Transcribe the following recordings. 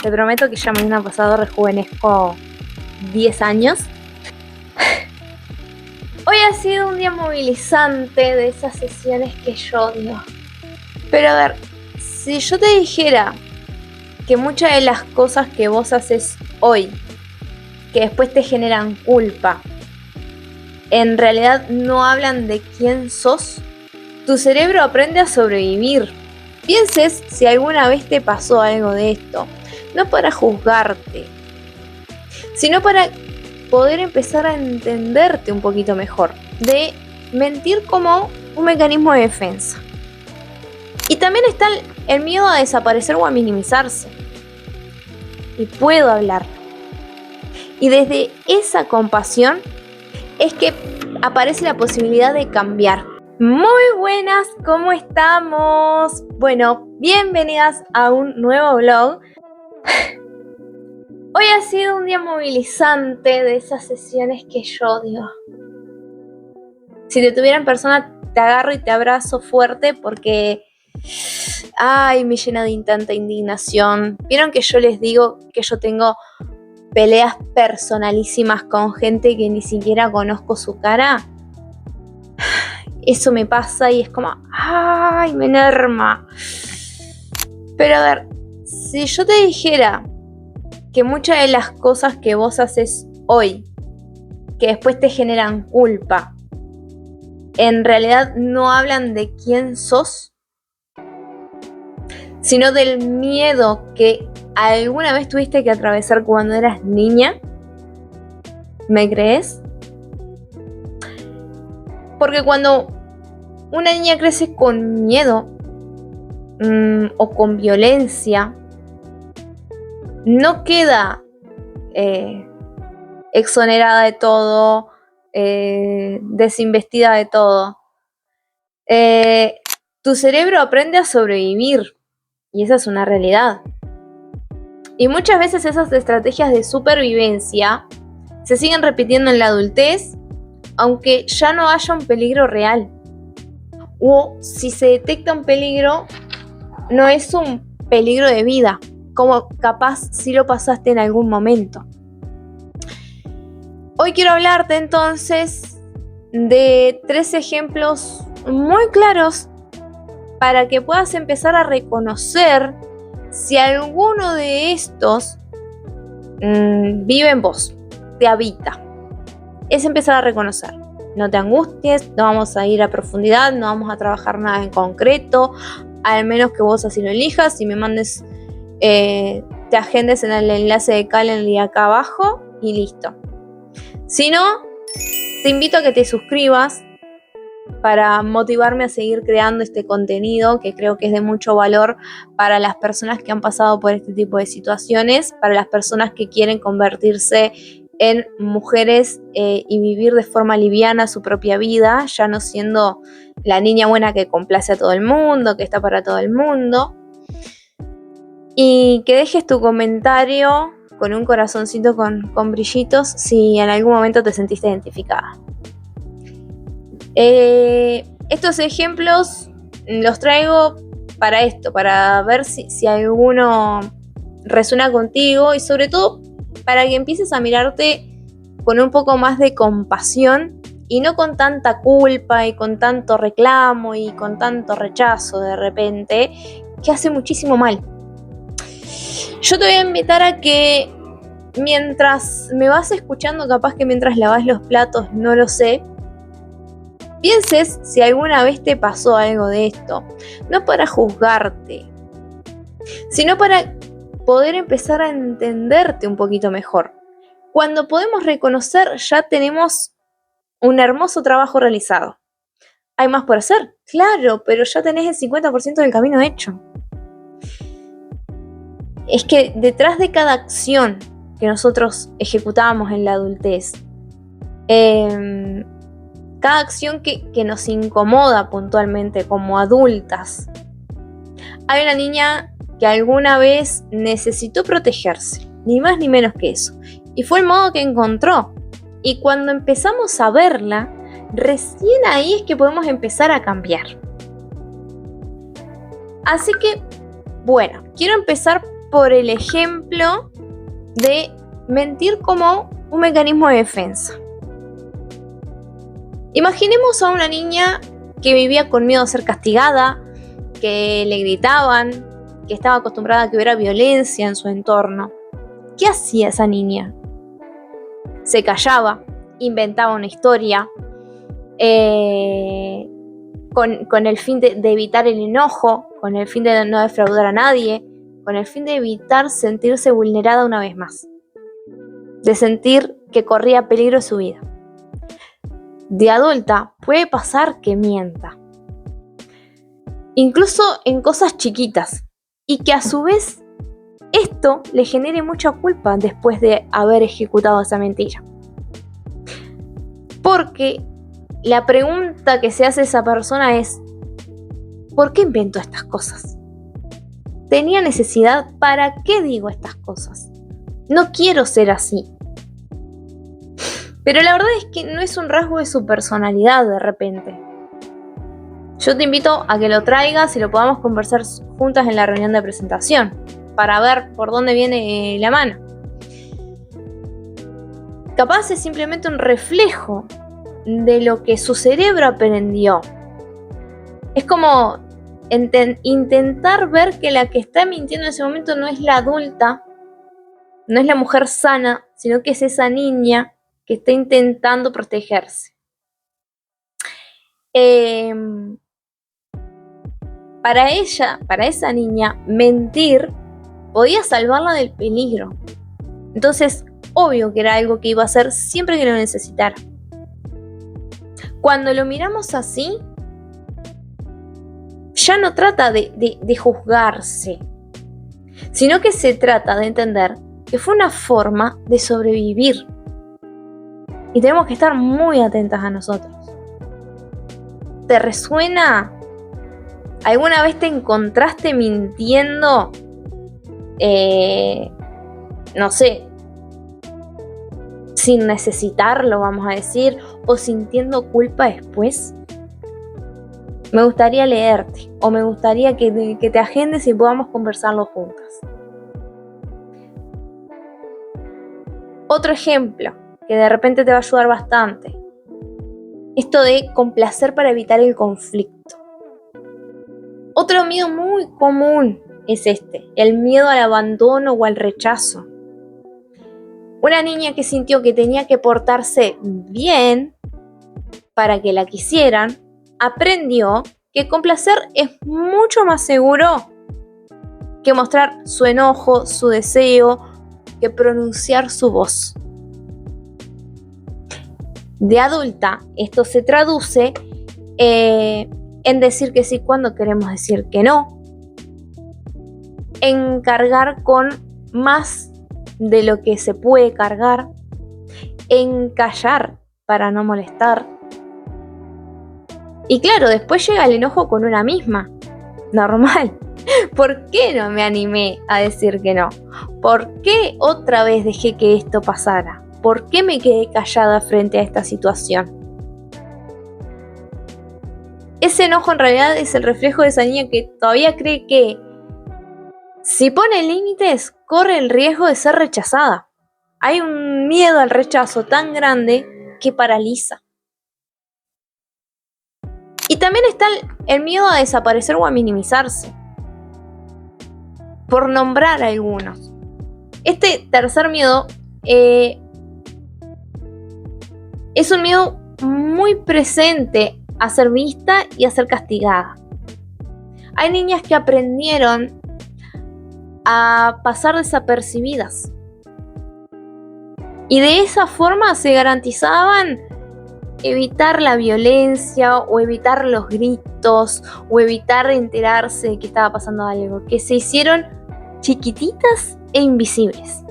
Te prometo que ya mañana pasado rejuvenezco 10 años. Hoy ha sido un día movilizante de esas sesiones que yo odio. Pero a ver, si yo te dijera que muchas de las cosas que vos haces hoy, que después te generan culpa, en realidad no hablan de quién sos, tu cerebro aprende a sobrevivir. Pienses si alguna vez te pasó algo de esto, no para juzgarte, sino para poder empezar a entenderte un poquito mejor, de mentir como un mecanismo de defensa. Y también está el miedo a desaparecer o a minimizarse. Y puedo hablar. Y desde esa compasión es que aparece la posibilidad de cambiar. Muy buenas, ¿cómo estamos? Bueno, bienvenidas a un nuevo vlog. Hoy ha sido un día movilizante de esas sesiones que yo odio. Si te tuviera en persona, te agarro y te abrazo fuerte porque me llena de tanta indignación. ¿Vieron que yo les digo que yo tengo peleas personalísimas con gente que ni siquiera conozco su cara? Eso me pasa y es como, me enerma. Pero a ver, si yo te dijera que muchas de las cosas que vos haces hoy, que después te generan culpa, en realidad no hablan de quién sos, sino del miedo que alguna vez tuviste que atravesar cuando eras niña, ¿me crees? Porque cuando una niña crece con miedo o con violencia, no queda exonerada de todo, desinvestida de todo. Tu cerebro aprende a sobrevivir y esa es una realidad. Y muchas veces esas estrategias de supervivencia se siguen repitiendo en la adultez, aunque ya no haya un peligro real. O si se detecta un peligro, no es un peligro de vida, como capaz si lo pasaste en algún momento. Hoy quiero hablarte entonces de 3 ejemplos muy claros para que puedas empezar a reconocer si alguno de estos vive en vos, te habita. Es empezar a reconocer. No te angusties, no vamos a ir a profundidad, no vamos a trabajar nada en concreto, al menos que vos así lo elijas y me mandes, te agendes en el enlace de Calendly acá abajo y listo. Si no, te invito a que te suscribas para motivarme a seguir creando este contenido que creo que es de mucho valor para las personas que han pasado por este tipo de situaciones, para las personas que quieren convertirse en mujeres y vivir de forma liviana su propia vida, ya no siendo la niña buena que complace a todo el mundo, que está para todo el mundo. Y que dejes tu comentario con un corazoncito con brillitos si en algún momento te sentiste identificada. Estos ejemplos los traigo para esto, para ver si alguno resuena contigo y sobre todo para que empieces a mirarte con un poco más de compasión y no con tanta culpa y con tanto reclamo y con tanto rechazo de repente, que hace muchísimo mal. Yo te voy a invitar a que mientras me vas escuchando, capaz que mientras lavas los platos, no lo sé, pienses si alguna vez te pasó algo de esto, no para juzgarte, sino para poder empezar a entenderte un poquito mejor. Cuando podemos reconocer, ya tenemos un hermoso trabajo realizado. ¿Hay más por hacer? Claro, pero ya tenés el 50% del camino hecho. Es que detrás de cada acción que nosotros ejecutamos en la adultez, cada acción que nos incomoda puntualmente como adultas, hay una niña que alguna vez necesitó protegerse, ni más ni menos que eso, y fue el modo que encontró. Y cuando empezamos a verla, recién ahí es que podemos empezar a cambiar. Así que, bueno, quiero empezar por el ejemplo de mentir como un mecanismo de defensa. Imaginemos a una niña que vivía con miedo a ser castigada, que le gritaban, que estaba acostumbrada a que hubiera violencia en su entorno. ¿Qué hacía esa niña? Se callaba, inventaba una historia, con el fin de evitar el enojo, con el fin de no defraudar a nadie, con el fin de evitar sentirse vulnerada una vez más, de sentir que corría peligro su vida. De adulta puede pasar que mienta, incluso en cosas chiquitas, y que a su vez esto le genere mucha culpa después de haber ejecutado esa mentira. Porque la pregunta que se hace esa persona es: ¿por qué invento estas cosas? ¿Tenía necesidad? ¿Para qué digo estas cosas? No quiero ser así. Pero la verdad es que no es un rasgo de su personalidad de repente. Yo te invito a que lo traigas y lo podamos conversar juntas en la reunión de presentación para ver por dónde viene la mano. Capaz es simplemente un reflejo de lo que su cerebro aprendió. Es como intentar ver que la que está mintiendo en ese momento no es la adulta, no es la mujer sana, sino que es esa niña que está intentando protegerse. Para ella, para esa niña, mentir podía salvarla del peligro. Entonces, obvio que era algo que iba a hacer siempre que lo necesitara. Cuando lo miramos así, ya no trata de juzgarse, sino que se trata de entender que fue una forma de sobrevivir. Y tenemos que estar muy atentas a nosotros. ¿Te resuena? ¿Alguna vez te encontraste mintiendo? No sé, sin necesitarlo, vamos a decir, o sintiendo culpa después. Me gustaría leerte, o me gustaría que te agendes y podamos conversarlo juntas. Otro ejemplo que de repente te va a ayudar bastante: esto de complacer para evitar el conflicto. Otro miedo muy común es el miedo al abandono o al rechazo. Una niña que sintió que tenía que portarse bien para que la quisieran, aprendió que complacer es mucho más seguro que mostrar su enojo, su deseo, que pronunciar su voz. De adulta, esto se traduce en decir que sí cuando queremos decir que no, en cargar con más de lo que se puede cargar, en callar para no molestar. Y claro, después llega el enojo con una misma. Normal. ¿Por qué no me animé a decir que no? ¿Por qué otra vez dejé que esto pasara? ¿Por qué me quedé callada frente a esta situación? Ese enojo en realidad es el reflejo de esa niña que todavía cree que si pone límites, corre el riesgo de ser rechazada. Hay un miedo al rechazo tan grande que paraliza. Y también está el miedo a desaparecer o a minimizarse, por nombrar a algunos. Este tercer miedo es un miedo muy presente a ser vista y a ser castigada. Hay niñas que aprendieron a pasar desapercibidas y de esa forma se garantizaban evitar la violencia o evitar los gritos o evitar enterarse de que estaba pasando algo, que se hicieron chiquititas e invisibles.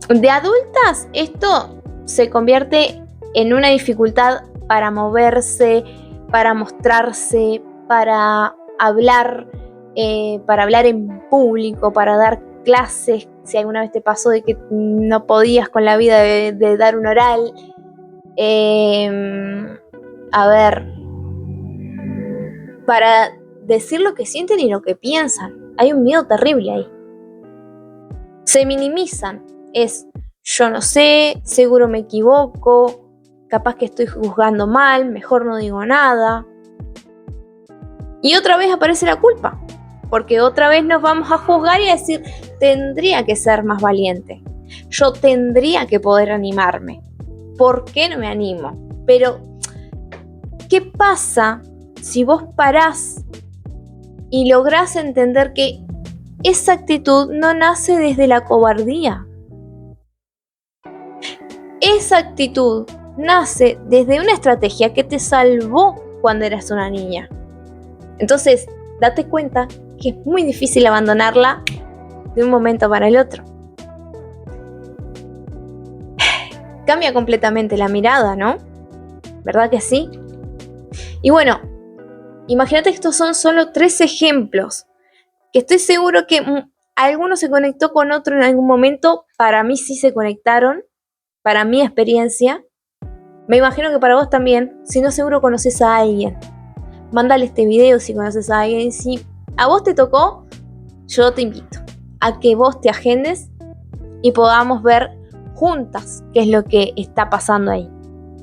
De adultas, esto se convierte en una dificultad para moverse, para mostrarse, para hablar en público, para dar clases. Si alguna vez te pasó de que no podías con la vida de dar un oral, para decir lo que sienten y lo que piensan. Hay un miedo terrible ahí. Se minimizan. Es, yo no sé, seguro me equivoco, capaz que estoy juzgando mal, mejor no digo nada. Y otra vez aparece la culpa, porque otra vez nos vamos a juzgar y a decir, tendría que ser más valiente. Yo tendría que poder animarme. ¿Por qué no me animo? Pero, ¿qué pasa si vos parás y lográs entender que esa actitud no nace desde la cobardía? Esa actitud nace desde una estrategia que te salvó cuando eras una niña. Entonces, date cuenta que es muy difícil abandonarla de un momento para el otro. Cambia completamente la mirada, ¿no? ¿Verdad que sí? Y bueno, imagínate que estos son solo 3 ejemplos, que estoy seguro que alguno se conectó con otro en algún momento. Para mí sí se conectaron, para mi experiencia. Me imagino que para vos también. Si no, seguro conoces a alguien. Mándale este video si conoces a alguien. Si a vos te tocó, yo te invito a que vos te agendes y podamos ver juntas qué es lo que está pasando ahí.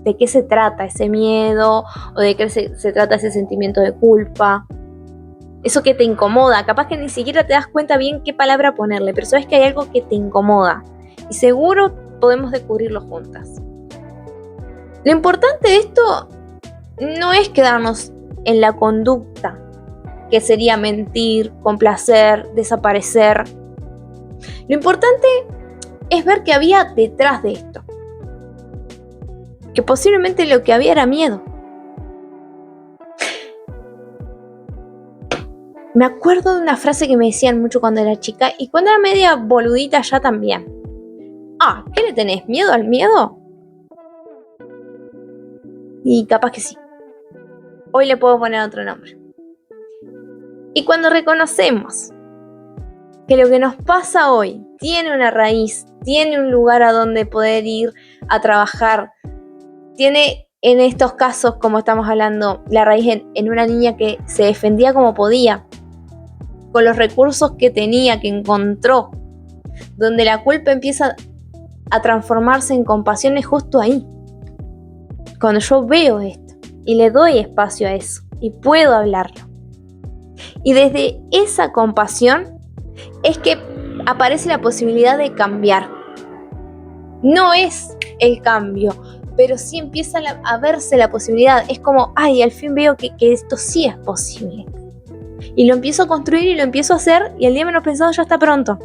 ¿De qué se trata ese miedo? ¿O de qué se trata ese sentimiento de culpa? Eso que te incomoda. Capaz que ni siquiera te das cuenta bien qué palabra ponerle, pero sabes que hay algo que te incomoda. Y seguro podemos descubrirlo juntas. Lo importante de esto no es quedarnos en la conducta, que sería mentir, complacer, desaparecer. Lo importante es ver qué había detrás de esto. Que posiblemente lo que había era miedo. Me acuerdo de una frase que me decían mucho cuando era chica y cuando era media boludita ya también. ¿Qué le tenés? ¿Miedo al miedo? Y capaz que sí. Hoy le puedo poner otro nombre. Y cuando reconocemos que lo que nos pasa hoy tiene una raíz, tiene un lugar a donde poder ir a trabajar, tiene en estos casos, como estamos hablando, la raíz en una niña que se defendía como podía, con los recursos que tenía, que encontró, donde la culpa empieza a transformarse en compasión, es justo ahí. Cuando yo veo esto y le doy espacio a eso y puedo hablarlo. Y desde esa compasión es que aparece la posibilidad de cambiar. No es el cambio, pero sí empieza a verse la posibilidad. Es como, al fin veo que esto sí es posible. Y lo empiezo a construir y lo empiezo a hacer y el día menos pensado ya está pronto.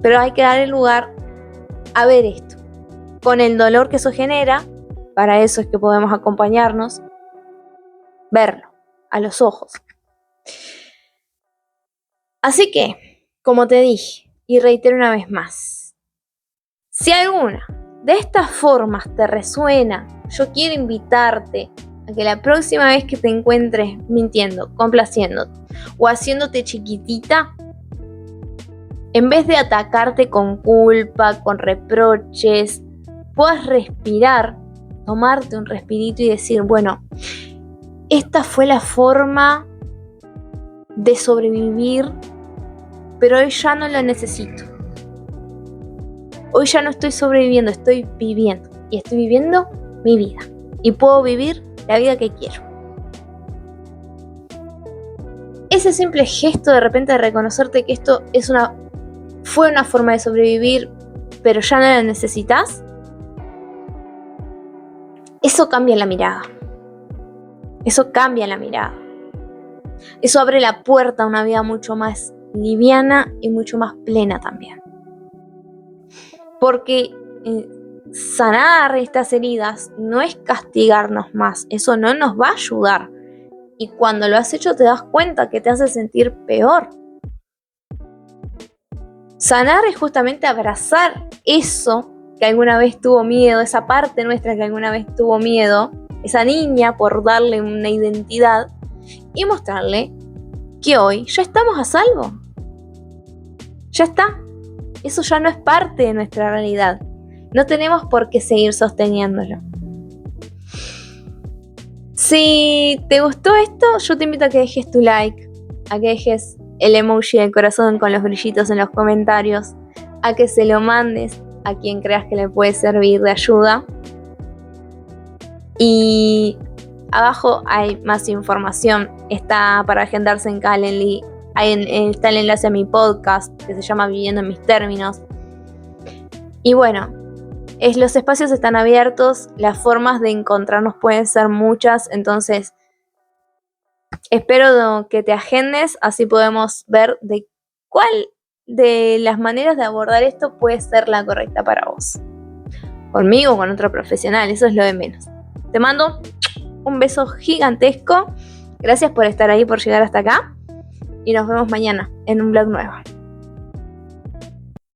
Pero hay que darle lugar a ver esto. Con el dolor que eso genera, para eso es que podemos acompañarnos, verlo a los ojos. Así que, como te dije, y reitero una vez más, si alguna de estas formas te resuena, yo quiero invitarte a que la próxima vez que te encuentres mintiendo, complaciéndote o haciéndote chiquitita, en vez de atacarte con culpa, con reproches, puedas respirar, tomarte un respirito y decir, bueno, esta fue la forma de sobrevivir, pero hoy ya no la necesito. Hoy ya no estoy sobreviviendo, estoy viviendo. Y estoy viviendo mi vida. Y puedo vivir la vida que quiero. Ese simple gesto de repente de reconocerte que esto fue una forma de sobrevivir, pero ya no la necesitas, eso cambia la mirada. Eso cambia la mirada. Eso abre la puerta a una vida mucho más liviana y mucho más plena también. Porque sanar estas heridas no es castigarnos más. Eso no nos va a ayudar. Y cuando lo has hecho te das cuenta que te hace sentir peor. Sanar es justamente abrazar eso que alguna vez tuvo miedo, esa parte nuestra que alguna vez tuvo miedo, esa niña, por darle una identidad y mostrarle que hoy ya estamos a salvo. Ya está. Eso ya no es parte de nuestra realidad. No tenemos por qué seguir sosteniéndolo. Si te gustó esto, yo te invito a que dejes tu like, a que dejes el emoji del corazón con los brillitos en los comentarios, a que se lo mandes a quien creas que le puede servir de ayuda. Y abajo hay más información, está para agendarse en Calendly, está el enlace a mi podcast que se llama Viviendo en mis términos. Y bueno, los espacios están abiertos, las formas de encontrarnos pueden ser muchas, entonces espero que te agendes, así podemos ver de cuál de las maneras de abordar esto puede ser la correcta para vos. Conmigo o con otro profesional, eso es lo de menos. Te mando un beso gigantesco. Gracias por estar ahí, por llegar hasta acá. Y nos vemos mañana en un vlog nuevo.